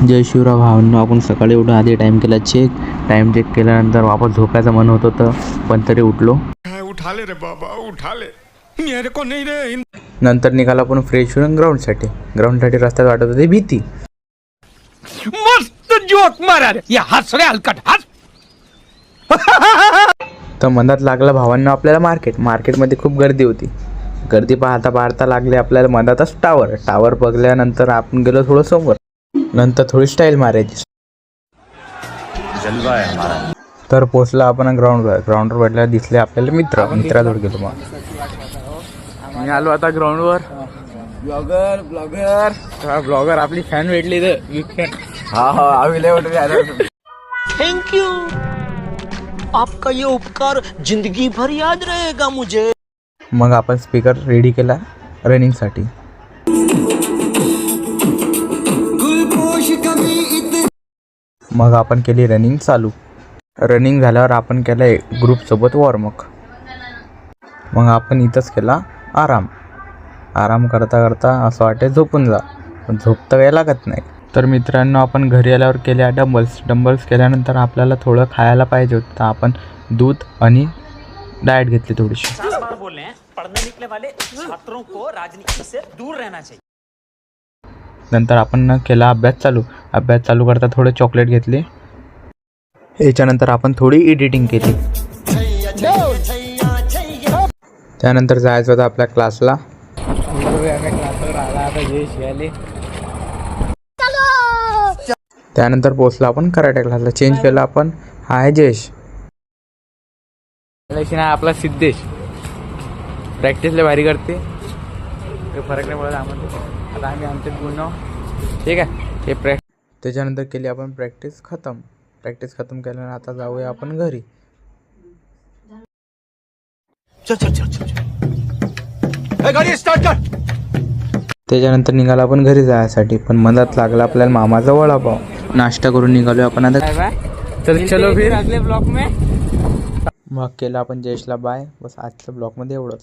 जय शिवराव भावांनो, आपण सकाळी उठून आधी टाइम केला चेक. टाइम चेक केल्यानंतर वापस झोपायचं मन होत होतं, पण तरी उठलो. उठा ले रे बाबा, उठा ले. मेरे को नहीं रे. नंतर निघाला आपण फ्रेश होऊन ग्राउंडसाठी रस्त्यात वाटत होती भीती. मस्त जोक मारा रे. या हस रे हलकट हस. तर मधात लागला भावांना आपल्याला मार्केटमध्ये खूप गर्दी होती. गर्दी पाहता लागले आपल्याला मधातच टावर बघल्यानंतर आपण गेलो थोडं समोर. नंतर थोडी स्टाईल मारायची. जलवा आहे हमारा. तर पोचला आपण ग्राउंडवर भेटला दिसले आपल्याला मित्राजवळ गेलो. मग मी आलो आता ग्राउंडवर. ब्लॉगर आपली फॅन भेटली तर बिग फॅन. थैंक यू, आपका ये उपकार जिंदगी भर याद रहेगा मुझे. मग आपण स्पीकर रेडी केला रनिंगसाठी. मग आपण केली रनिंग चालू. रनिंग झाल्यावर आपण केला ग्रुपसोबत वॉर्मअप. मग आपण इथंच केला आराम करता असं वाटे झोपून जा, पण झोप तर काही लागत नाही. तर मित्रांनो, आपण घरी आल्यावर केल्या डंबल्स केल्यानंतर आपल्याला थोडं खायला पाहिजे होतं, तर आपण दूध आणि डाएट घेतली थोडीशी. पढ़ने निकले वाले छात्रों को राजनीति से दूर रहना चाहिए. नंतर आपण केला अभ्यास चालू करता थोडे चॉकलेट घेतले. याच्यानंतर आपण थोडी एडिटिंग केली. त्यानंतर जायचं होतं आपल्या क्लासला. त्यानंतर पोचला आपण कराटे क्लासला. चेंज केला आपण. हा आहे जयेश. आपला सिद्धेश. प्रॅक्टिसला भारी करते, फरक नाही पडत आम्हाला. आता आम्ही आमचे पूर्ण ठीक आहे. हे त्याच्यानंतर केली आपण प्रॅक्टिस खतम केल्यानंतर आता जाऊया आपण घरी. गाडी स्टार्ट कर. त्याच्यानंतर निघालो आपण घरी जायसाठी, पण मधात लागला आपल्याला मामाचा वडापाव. नाश्ता करून निघालो आपण आता. चलो फिर अगले ब्लॉग में. मग केलं आपण जयेशला बाय. बस आजच्या ब्लॉगमध्ये एवढंच.